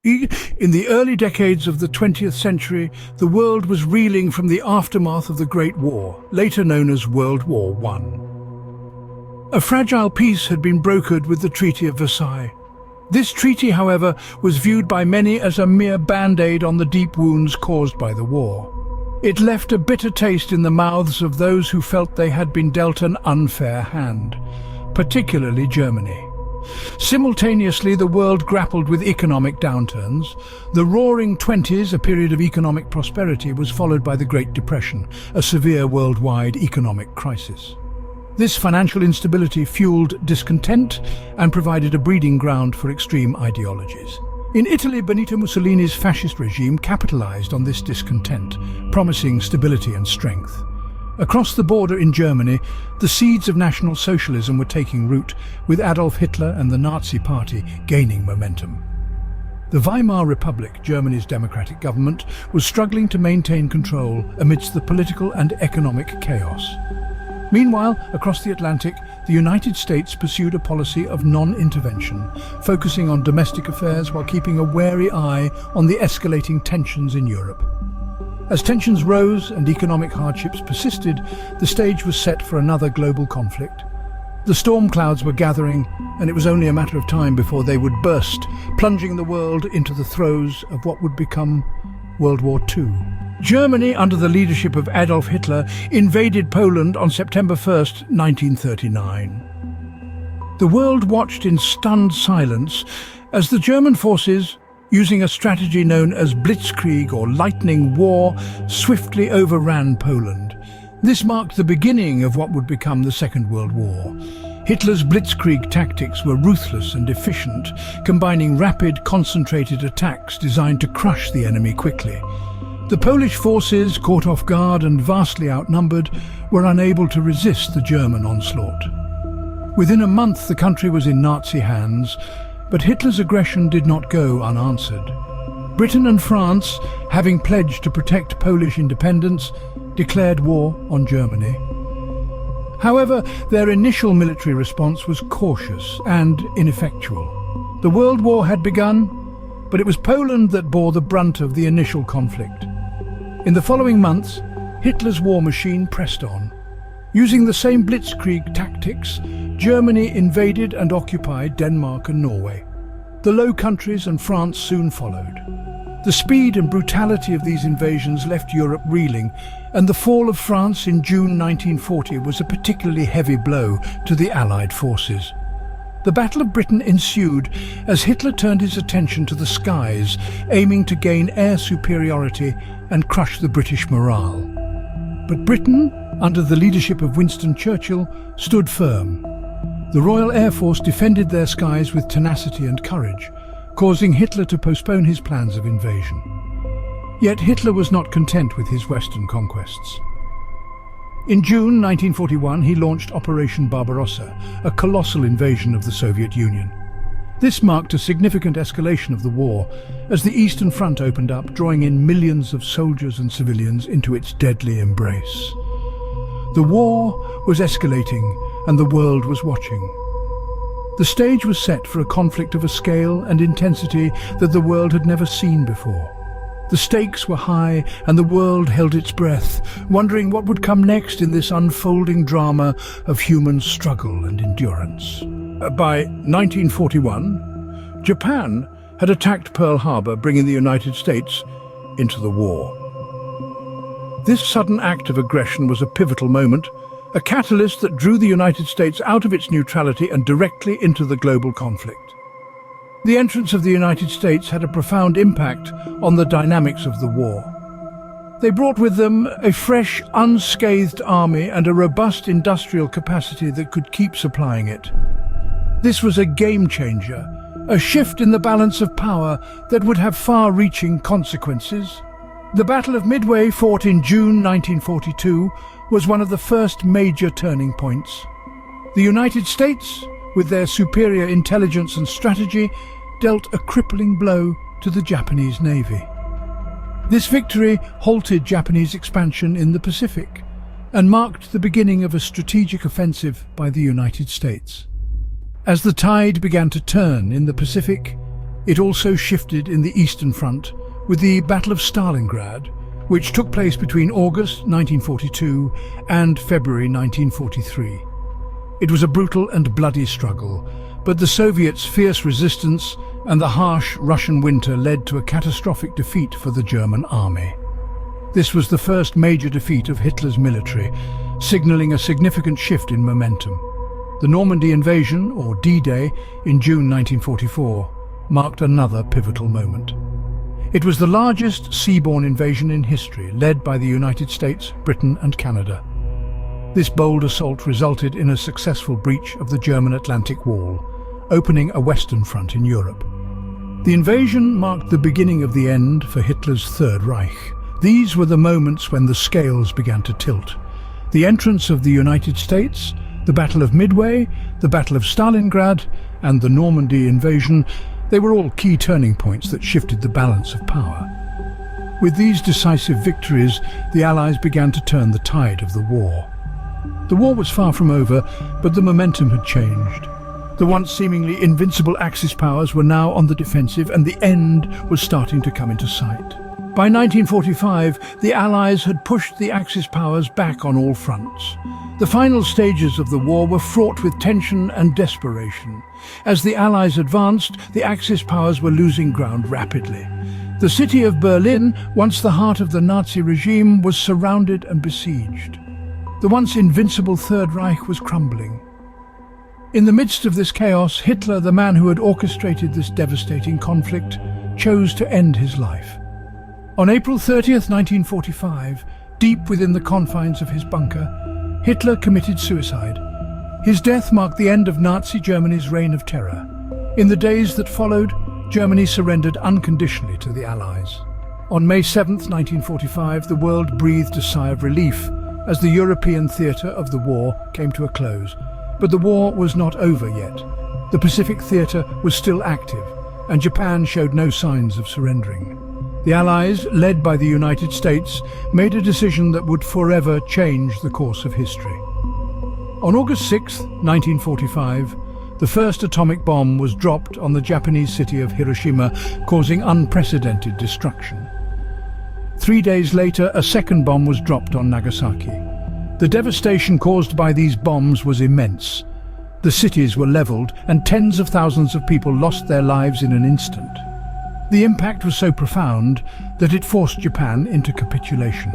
In the early decades of the 20th century, the world was reeling from the aftermath of the Great War, later known as World War I. A fragile peace had been brokered with the Treaty of Versailles. This treaty, however, was viewed by many as a mere band-aid on the deep wounds caused by the war. It left a bitter taste in the mouths of those who felt they had been dealt an unfair hand, particularly Germany. Simultaneously, the world grappled with economic downturns. The Roaring Twenties, a period of economic prosperity, was followed by the Great Depression, a severe worldwide economic crisis. This financial instability fueled discontent and provided a breeding ground for extreme ideologies. In Italy, Benito Mussolini's fascist regime capitalized on this discontent, promising stability and strength. Across the border in Germany, the seeds of National Socialism were taking root, with Adolf Hitler and the Nazi Party gaining momentum. The Weimar Republic, Germany's democratic government, was struggling to maintain control amidst the political and economic chaos. Meanwhile, across the Atlantic, the United States pursued a policy of non-intervention, focusing on domestic affairs while keeping a wary eye on the escalating tensions in Europe. As tensions rose and economic hardships persisted, the stage was set for another global conflict. The storm clouds were gathering, and it was only a matter of time before they would burst, plunging the world into the throes of what would become World War II. Germany, under the leadership of Adolf Hitler, invaded Poland on September 1st, 1939. The world watched in stunned silence as the German forces, using a strategy known as blitzkrieg or lightning war, swiftly overran Poland. This marked the beginning of what would become the Second World War. Hitler's blitzkrieg tactics were ruthless and efficient, combining rapid, concentrated attacks designed to crush the enemy quickly. The Polish forces, caught off guard and vastly outnumbered, were unable to resist the German onslaught. Within a month, the country was in Nazi hands, but Hitler's aggression did not go unanswered. Britain and France, having pledged to protect Polish independence, declared war on Germany. However, their initial military response was cautious and ineffectual. The World War had begun, but it was Poland that bore the brunt of the initial conflict. In the following months, Hitler's war machine pressed on. Using the same blitzkrieg tactics, Germany invaded and occupied Denmark and Norway. The Low Countries and France soon followed. The speed and brutality of these invasions left Europe reeling, and the fall of France in June 1940 was a particularly heavy blow to the Allied forces. The Battle of Britain ensued as Hitler turned his attention to the skies, aiming to gain air superiority and crush the British morale. But Britain, under the leadership of Winston Churchill, stood firm. The Royal Air Force defended their skies with tenacity and courage, causing Hitler to postpone his plans of invasion. Yet Hitler was not content with his Western conquests. In June 1941, he launched Operation Barbarossa, a colossal invasion of the Soviet Union. This marked a significant escalation of the war, as the Eastern Front opened up, drawing in millions of soldiers and civilians into its deadly embrace. The war was escalating, and the world was watching. The stage was set for a conflict of a scale and intensity that the world had never seen before. The stakes were high, and the world held its breath, wondering what would come next in this unfolding drama of human struggle and endurance. By 1941, Japan had attacked Pearl Harbor, bringing the United States into the war. This sudden act of aggression was a pivotal moment, a catalyst that drew the United States out of its neutrality and directly into the global conflict. The entrance of the United States had a profound impact on the dynamics of the war. They brought with them a fresh, unscathed army and a robust industrial capacity that could keep supplying it. This was a game changer, a shift in the balance of power that would have far-reaching consequences. The Battle of Midway, fought in June 1942, was one of the first major turning points. The United States, with their superior intelligence and strategy, dealt a crippling blow to the Japanese Navy. This victory halted Japanese expansion in the Pacific and marked the beginning of a strategic offensive by the United States. As the tide began to turn in the Pacific, It also shifted in the Eastern Front with the Battle of Stalingrad, which took place between August 1942 and February 1943. It was a brutal and bloody struggle, but the Soviets' fierce resistance and the harsh Russian winter led to a catastrophic defeat for the German army. This was the first major defeat of Hitler's military, signaling a significant shift in momentum. The Normandy invasion, or D-Day, in June 1944, marked another pivotal moment. It was the largest seaborne invasion in history, led by the United States, Britain and Canada. This bold assault resulted in a successful breach of the German Atlantic Wall, opening a Western front in Europe. The invasion marked the beginning of the end for Hitler's Third Reich. These were the moments when the scales began to tilt. The entrance of the United States, the Battle of Midway, the Battle of Stalingrad, and the Normandy invasion, they were all key turning points that shifted the balance of power. With these decisive victories, the Allies began to turn the tide of the war. The war was far from over, but the momentum had changed. The once seemingly invincible Axis powers were now on the defensive, and the end was starting to come into sight. By 1945, the Allies had pushed the Axis powers back on all fronts. The final stages of the war were fraught with tension and desperation. As the Allies advanced, the Axis powers were losing ground rapidly. The city of Berlin, once the heart of the Nazi regime, was surrounded and besieged. The once invincible Third Reich was crumbling. In the midst of this chaos, Hitler, the man who had orchestrated this devastating conflict, chose to end his life. On April 30th, 1945, deep within the confines of his bunker, Hitler committed suicide. His death marked the end of Nazi Germany's reign of terror. In the days that followed, Germany surrendered unconditionally to the Allies. On May 7th, 1945, the world breathed a sigh of relief as the European theatre of the war came to a close. But the war was not over yet. The Pacific theatre was still active, and Japan showed no signs of surrendering. The Allies, led by the United States, made a decision that would forever change the course of history. On August 6, 1945, the first atomic bomb was dropped on the Japanese city of Hiroshima, causing unprecedented destruction. 3 days later, a second bomb was dropped on Nagasaki. The devastation caused by these bombs was immense. The cities were leveled, and tens of thousands of people lost their lives in an instant. The impact was so profound that it forced Japan into capitulation.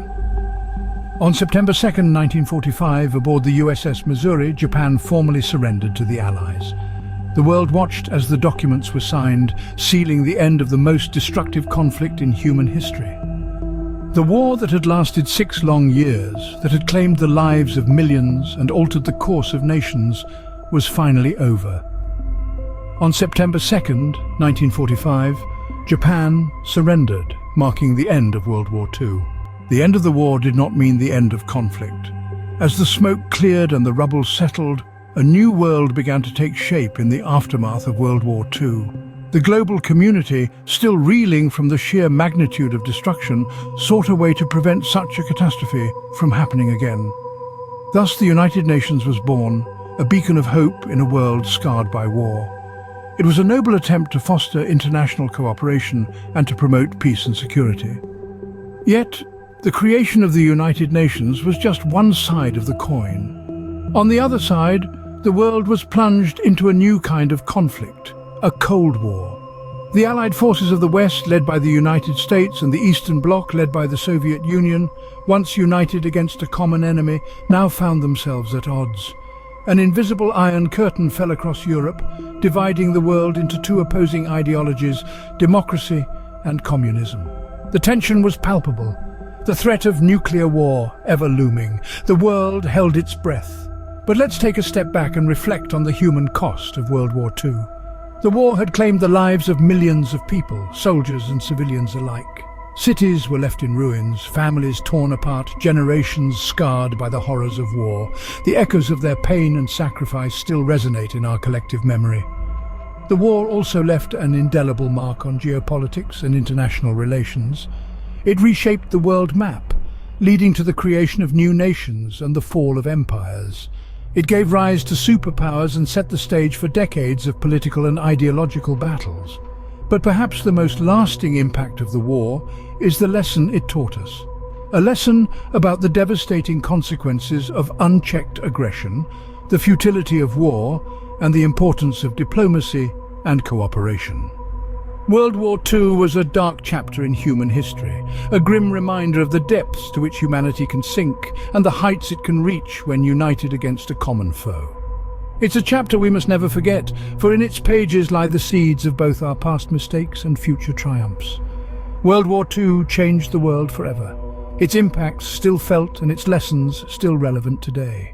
On September 2, 1945, aboard the USS Missouri, Japan formally surrendered to the Allies. The world watched as the documents were signed, sealing the end of the most destructive conflict in human history. The war that had lasted 6 long years, that had claimed the lives of millions and altered the course of nations, was finally over. On September 2, 1945, Japan surrendered, marking the end of World War II. The end of the war did not mean the end of conflict. As the smoke cleared and the rubble settled, a new world began to take shape in the aftermath of World War II. The global community, still reeling from the sheer magnitude of destruction, sought a way to prevent such a catastrophe from happening again. Thus the United Nations was born, a beacon of hope in a world scarred by war. It was a noble attempt to foster international cooperation and to promote peace and security. Yet, the creation of the United Nations was just one side of the coin. On the other side, the world was plunged into a new kind of conflict, a Cold War. The Allied forces of the West, led by the United States, and the Eastern Bloc, led by the Soviet Union, once united against a common enemy, now found themselves at odds. An invisible iron curtain fell across Europe, dividing the world into 2 opposing ideologies, democracy and communism. The tension was palpable, the threat of nuclear war ever looming. The world held its breath. But let's take a step back and reflect on the human cost of World War II. The war had claimed the lives of millions of people, soldiers and civilians alike. Cities were left in ruins, families torn apart, generations scarred by the horrors of war. The echoes of their pain and sacrifice still resonate in our collective memory. The war also left an indelible mark on geopolitics and international relations. It reshaped the world map, leading to the creation of new nations and the fall of empires. It gave rise to superpowers and set the stage for decades of political and ideological battles. But perhaps the most lasting impact of the war is the lesson it taught us. A lesson about the devastating consequences of unchecked aggression, the futility of war, and the importance of diplomacy and cooperation. World War II was a dark chapter in human history, a grim reminder of the depths to which humanity can sink and the heights it can reach when united against a common foe. It's a chapter we must never forget, for in its pages lie the seeds of both our past mistakes and future triumphs. World War II changed the world forever. Its impacts still felt and its lessons still relevant today.